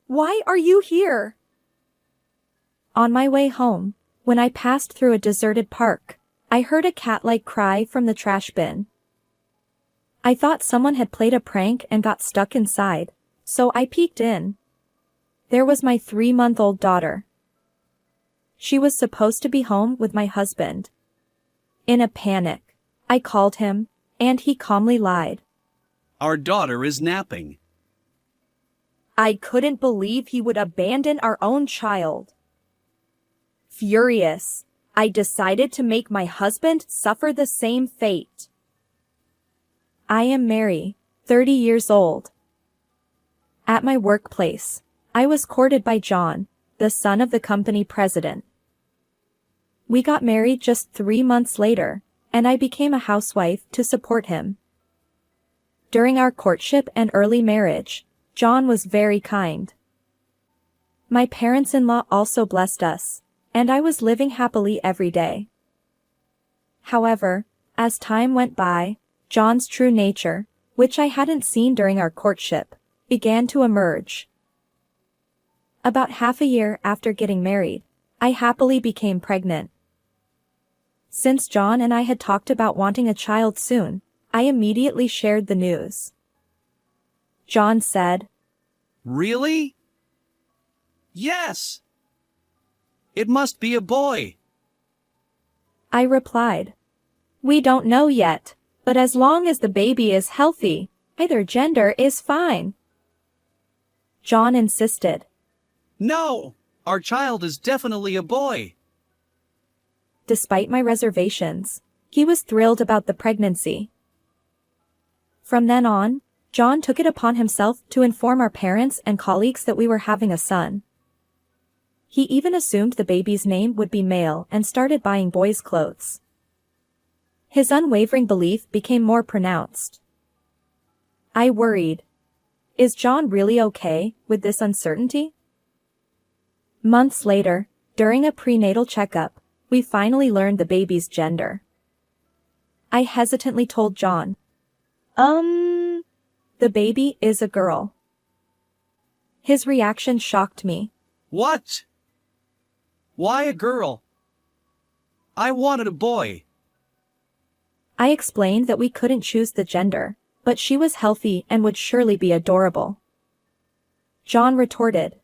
Why are you here? On my way home, when I passed through a deserted park, I heard a cat-like cry from the trash bin. I thought someone had played a prank and got stuck inside, so I peeked in. There was my 3-month-old daughter. She was supposed to be home with my husband. In a panic, I called him, and he calmly lied. Our daughter is napping. I couldn't believe he would abandon our own child. Furious, I decided to make my husband suffer the same fate. I am Mary, 30 years old. At my workplace, I was courted by John, the son of the company president. We got married just 3 months later, and I became a housewife to support him. During our courtship and early marriage, John was very kind. My parents-in-law also blessed us, and I was living happily every day. However, as time went by, John's true nature, which I hadn't seen during our courtship, began to emerge. About half a year after getting married, I happily became pregnant. Since John and I had talked about wanting a child soon, I immediately shared the news. John said, Really? Yes. It must be a boy. I replied, We don't know yet, but as long as the baby is healthy, either gender is fine. John insisted. No, our child is definitely a boy. Despite my reservations, he was thrilled about the pregnancy. From then on, John took it upon himself to inform our parents and colleagues that we were having a son. He even assumed the baby's name would be male and started buying boys' clothes. His unwavering belief became more pronounced. I worried. Is John really okay with this uncertainty? Months later, during a prenatal checkup, we finally learned the baby's gender. I hesitantly told John, the baby is a girl. His reaction shocked me. What? Why a girl? I wanted a boy. I explained that we couldn't choose the gender, but she was healthy and would surely be adorable. John retorted,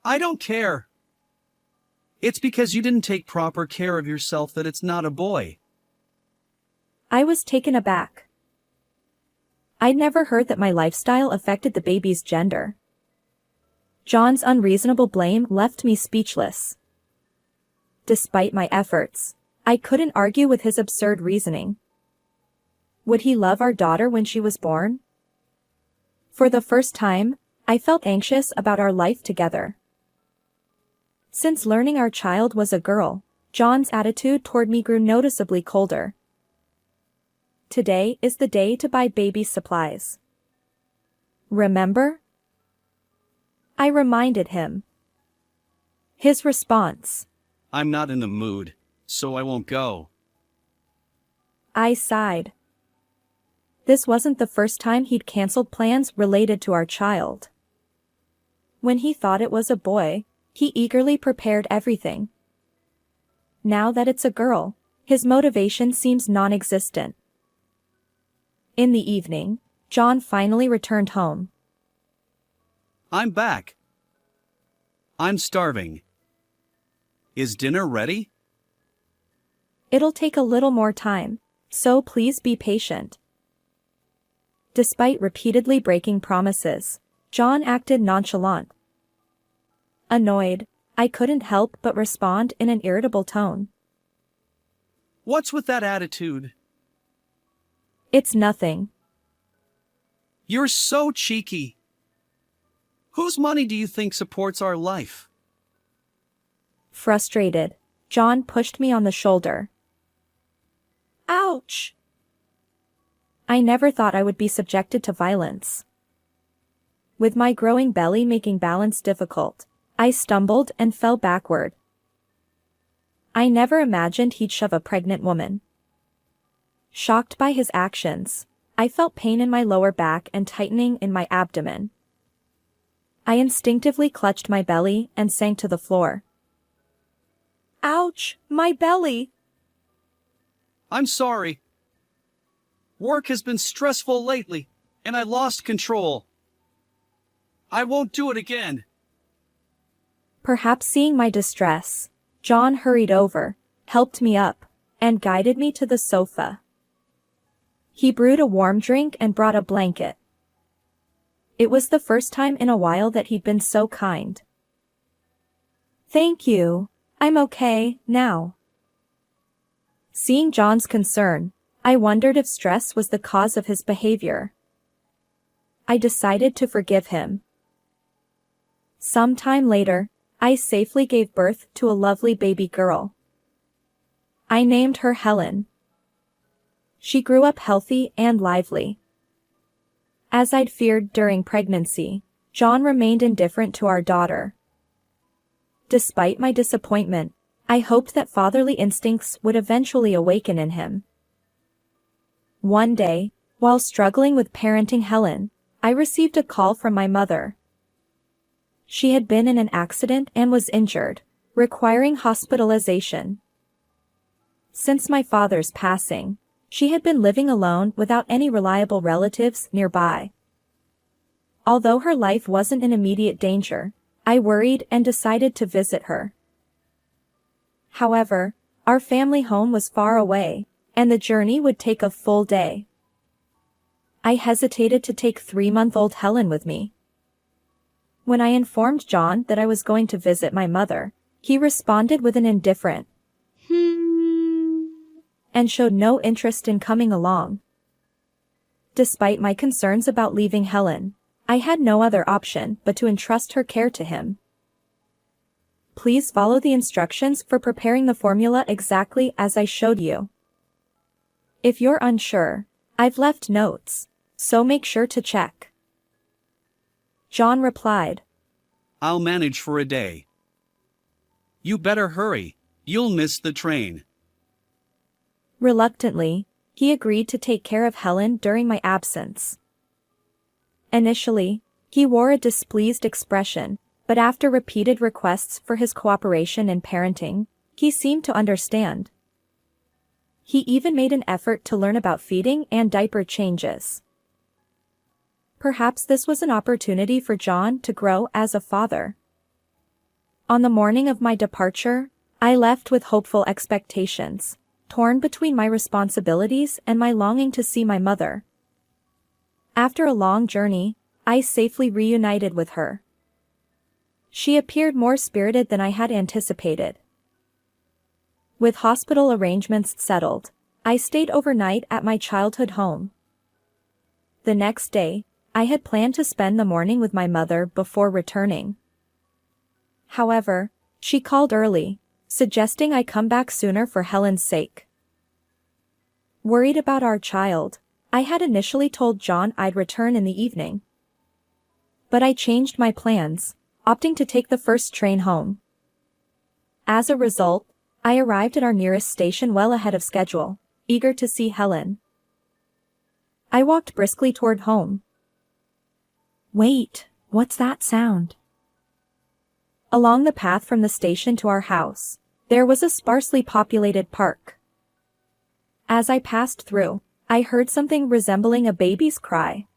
I don't care. It's because you didn't take proper care of yourself that it's not a boy. I was taken aback. I'd never heard that my lifestyle affected the baby's gender. John's unreasonable blame left me speechless. Despite my efforts, I couldn't argue with his absurd reasoning. Would he love our daughter when she was born? For the first time, I felt anxious about our life together. Since learning our child was a girl, John's attitude toward me grew noticeably colder. Today is the day to buy baby supplies. Remember? I reminded him. His response. I'm not in the mood, so I won't go. I sighed. This wasn't the first time he'd canceled plans related to our child. When he thought it was a boy, he eagerly prepared everything. Now that it's a girl, his motivation seems non-existent. In the evening, John finally returned home. I'm back. I'm starving. Is dinner ready? It'll take a little more time, so please be patient. Despite repeatedly breaking promises, John acted nonchalant. Annoyed, I couldn't help but respond in an irritable tone. What's with that attitude? It's nothing. You're so cheeky. Whose money do you think supports our life? Frustrated, John pushed me on the shoulder. Ouch! I never thought I would be subjected to violence. With my growing belly making balance difficult, I stumbled and fell backward. I never imagined he'd shove a pregnant woman. Shocked by his actions, I felt pain in my lower back and tightening in my abdomen. I instinctively clutched my belly and sank to the floor. Ouch, my belly! I'm sorry. Work has been stressful lately, and I lost control. I won't do it again. Perhaps seeing my distress, John hurried over, helped me up, and guided me to the sofa. He brewed a warm drink and brought a blanket. It was the first time in a while that he'd been so kind. Thank you. I'm okay, now. Seeing John's concern, I wondered if stress was the cause of his behavior. I decided to forgive him. Some time later, I safely gave birth to a lovely baby girl. I named her Helen. She grew up healthy and lively. As I'd feared during pregnancy, John remained indifferent to our daughter. Despite my disappointment, I hoped that fatherly instincts would eventually awaken in him. One day, while struggling with parenting Helen, I received a call from my mother. She had been in an accident and was injured, requiring hospitalization. Since my father's passing, she had been living alone without any reliable relatives nearby. Although her life wasn't in immediate danger, I worried and decided to visit her. However, our family home was far away, and the journey would take a full day. I hesitated to take 3-month-old Helen with me. When I informed John that I was going to visit my mother, he responded with an indifferent and showed no interest in coming along. Despite my concerns about leaving Helen, I had no other option but to entrust her care to him. Please follow the instructions for preparing the formula exactly as I showed you. If you're unsure, I've left notes, so make sure to check. John replied, I'll manage for a day. You better hurry, you'll miss the train. Reluctantly, he agreed to take care of Helen during my absence. Initially, he wore a displeased expression, but after repeated requests for his cooperation in parenting, he seemed to understand. He even made an effort to learn about feeding and diaper changes. Perhaps this was an opportunity for John to grow as a father. On the morning of my departure, I left with hopeful expectations, torn between my responsibilities and my longing to see my mother. After a long journey, I safely reunited with her. She appeared more spirited than I had anticipated. With hospital arrangements settled, I stayed overnight at my childhood home. The next day, I had planned to spend the morning with my mother before returning. However, she called early, suggesting I come back sooner for Helen's sake. Worried about our child, I had initially told John I'd return in the evening. But I changed my plans, opting to take the first train home. As a result, I arrived at our nearest station well ahead of schedule, eager to see Helen. I walked briskly toward home. Wait, what's that sound? Along the path from the station to our house, there was a sparsely populated park. As I passed through, I heard something resembling a baby's cry.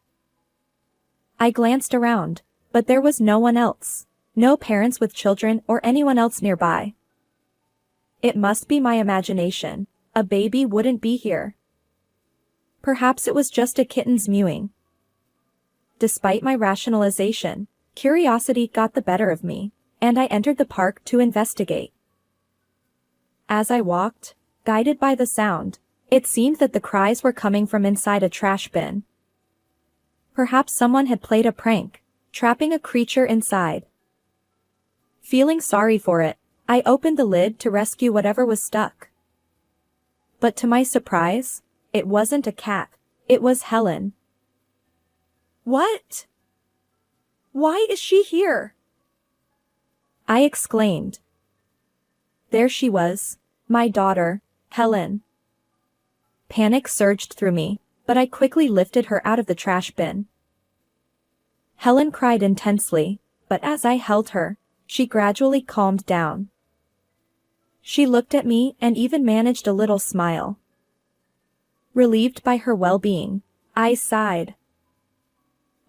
I glanced around, but there was no one else, no parents with children or anyone else nearby. It must be my imagination, a baby wouldn't be here. Perhaps it was just a kitten's mewing. Despite my rationalization, curiosity got the better of me, and I entered the park to investigate. As I walked, guided by the sound, it seemed that the cries were coming from inside a trash bin. Perhaps someone had played a prank, trapping a creature inside. Feeling sorry for it, I opened the lid to rescue whatever was stuck. But to my surprise, it wasn't a cat, it was Helen. What? Why is she here? I exclaimed. There she was, my daughter, Helen. Panic surged through me, but I quickly lifted her out of the trash bin. Helen cried intensely, but as I held her, she gradually calmed down. She looked at me and even managed a little smile. Relieved by her well-being, I sighed.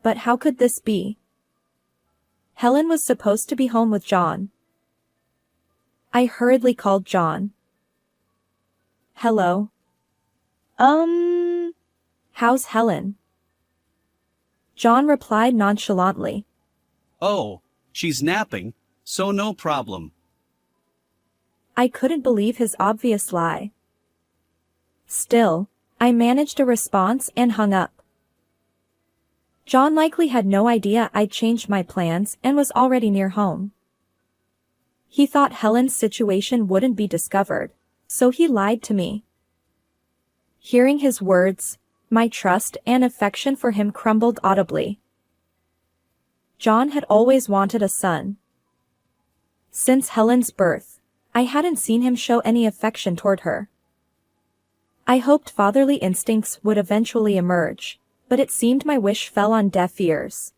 But how could this be? Helen was supposed to be home with John. I hurriedly called John. Hello? How's Helen? John replied nonchalantly. Oh, she's napping, so no problem. I couldn't believe his obvious lie. Still, I managed a response and hung up. John likely had no idea I'd changed my plans and was already near home. He thought Helen's situation wouldn't be discovered, so he lied to me. Hearing his words, my trust and affection for him crumbled audibly. John had always wanted a son. Since Helen's birth, I hadn't seen him show any affection toward her. I hoped fatherly instincts would eventually emerge, but it seemed my wish fell on deaf ears.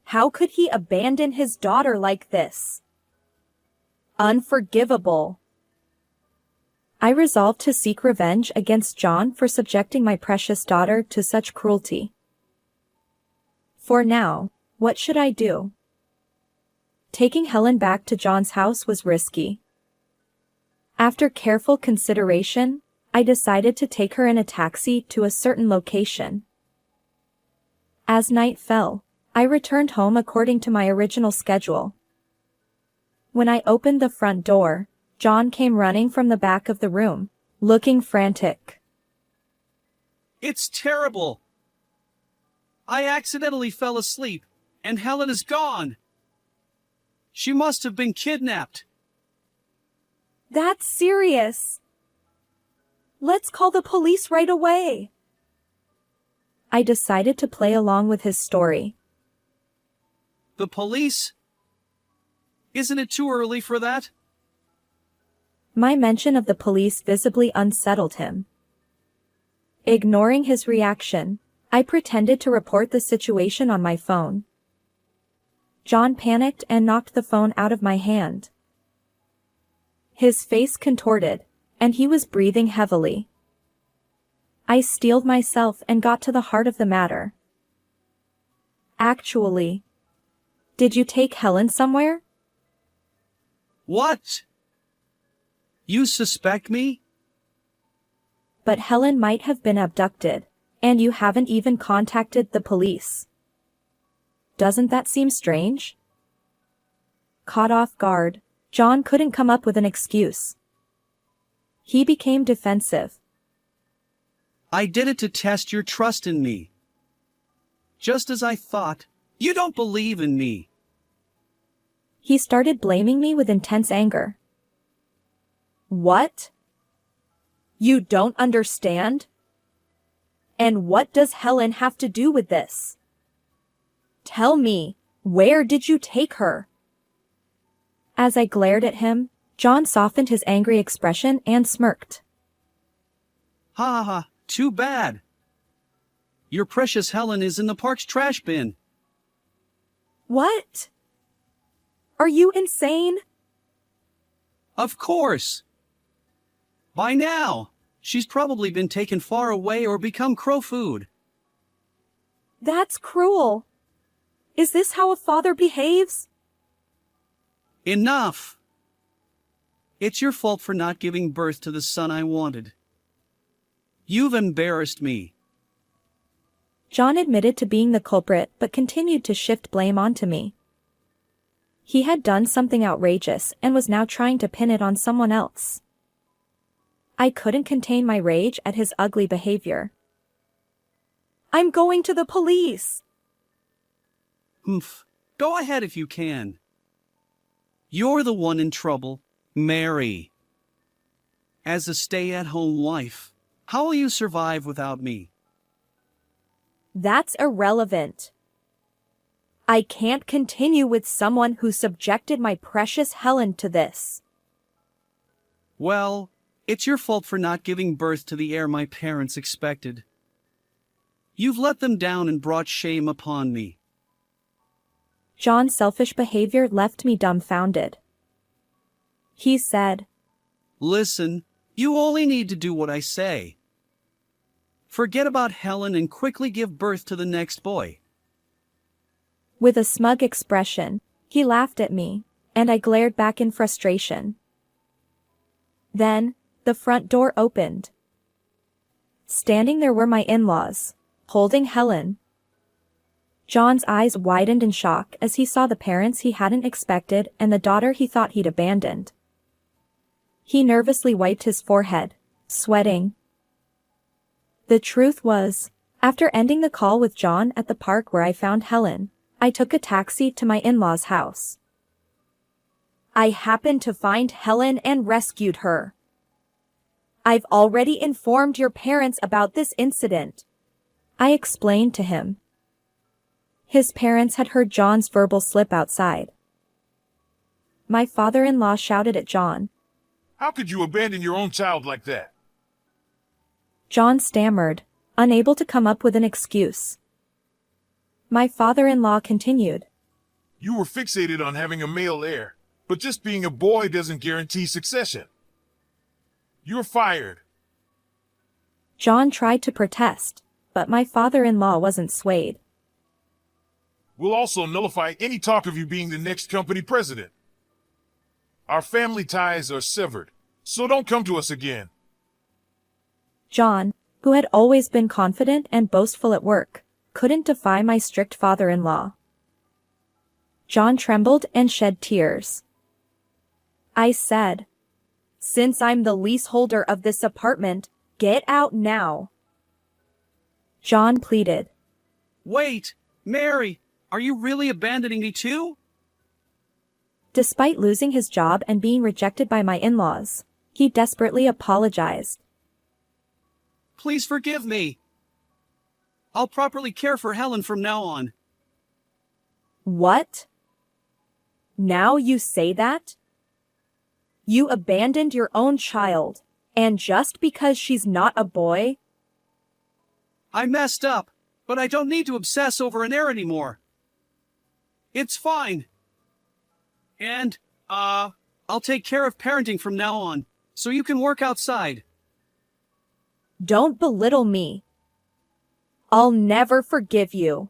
How could he abandon his daughter like this? Unforgivable. I resolved to seek revenge against John for subjecting my precious daughter to such cruelty. For now, what should I do? Taking Helen back to John's house was risky. After careful consideration, I decided to take her in a taxi to a certain location. As night fell, I returned home according to my original schedule. When I opened the front door, John came running from the back of the room, looking frantic. It's terrible. I accidentally fell asleep, and Helen is gone. She must have been kidnapped. That's serious. Let's call the police right away. I decided to play along with his story. The police? Isn't it too early for that? My mention of the police visibly unsettled him. Ignoring his reaction, I pretended to report the situation on my phone. John panicked and knocked the phone out of my hand. His face contorted, and he was breathing heavily. I steeled myself and got to the heart of the matter. Actually, did you take Helen somewhere? What? You suspect me? But Helen might have been abducted, and you haven't even contacted the police. Doesn't that seem strange? Caught off guard, John couldn't come up with an excuse. He became defensive. I did it to test your trust in me. Just as I thought, you don't believe in me. He started blaming me with intense anger. What? You don't understand? And what does Helen have to do with this? Tell me, where did you take her? As I glared at him, John softened his angry expression and smirked. Ha ha ha, too bad. Your precious Helen is in the park's trash bin. What? Are you insane? Of course. By now, she's probably been taken far away or become crow food. That's cruel. Is this how a father behaves? Enough. It's your fault for not giving birth to the son I wanted. You've embarrassed me. John admitted to being the culprit but continued to shift blame onto me. He had done something outrageous and was now trying to pin it on someone else. I couldn't contain my rage at his ugly behavior. I'm going to the police. Humph. Go ahead if you can. You're the one in trouble, Mary. As a stay-at-home wife, how will you survive without me? That's irrelevant. I can't continue with someone who subjected my precious Helen to this. Well, it's your fault for not giving birth to the heir my parents expected. You've let them down and brought shame upon me. John's selfish behavior left me dumbfounded. He said, Listen, you only need to do what I say. Forget about Helen and quickly give birth to the next boy. With a smug expression, he laughed at me, and I glared back in frustration. Then, the front door opened. Standing there were my in-laws, holding Helen. John's eyes widened in shock as he saw the parents he hadn't expected and the daughter he thought he'd abandoned. He nervously wiped his forehead, sweating. The truth was, after ending the call with John at the park where I found Helen, I took a taxi to my in-laws' house. I happened to find Helen and rescued her. I've already informed your parents about this incident, I explained to him. His parents had heard John's verbal slip outside. My father-in-law shouted at John. How could you abandon your own child like that? John stammered, unable to come up with an excuse. My father-in-law continued. You were fixated on having a male heir, but just being a boy doesn't guarantee succession. You're fired. John tried to protest, but my father-in-law wasn't swayed. We'll also nullify any talk of you being the next company president. Our family ties are severed, so don't come to us again. John, who had always been confident and boastful at work, couldn't defy my strict father-in-law. John trembled and shed tears. I said, Since I'm the leaseholder of this apartment, get out now. John pleaded. Wait, Mary, are you really abandoning me too? Despite losing his job and being rejected by my in-laws, he desperately apologized. Please forgive me. I'll properly care for Helen from now on. What? Now you say that? You abandoned your own child, and just because she's not a boy? I messed up, but I don't need to obsess over an heir anymore. It's fine. And, I'll take care of parenting from now on, so you can work outside. Don't belittle me. I'll never forgive you.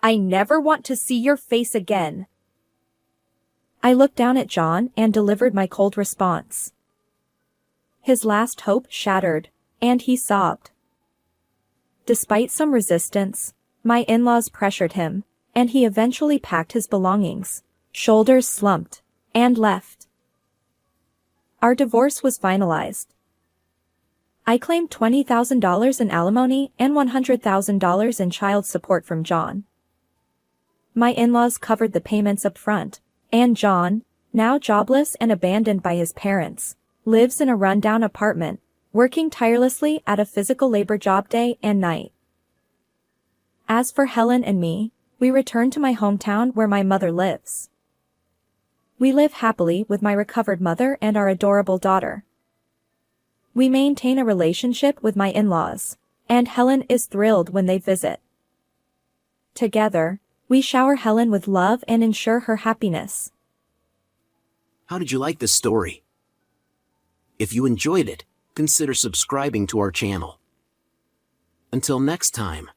I never want to see your face again. I looked down at John and delivered my cold response. His last hope shattered, and he sobbed. Despite some resistance, my in-laws pressured him, and he eventually packed his belongings, shoulders slumped, and left. Our divorce was finalized. I claimed $20,000 in alimony and $100,000 in child support from John. My in-laws covered the payments up front, and John, now jobless and abandoned by his parents, lives in a rundown apartment, working tirelessly at a physical labor job day and night. As for Helen and me, we returned to my hometown where my mother lives. We live happily with my recovered mother and our adorable daughter. We maintain a relationship with my in-laws, and Helen is thrilled when they visit. Together, we shower Helen with love and ensure her happiness. How did you like this story? If you enjoyed it, consider subscribing to our channel. Until next time.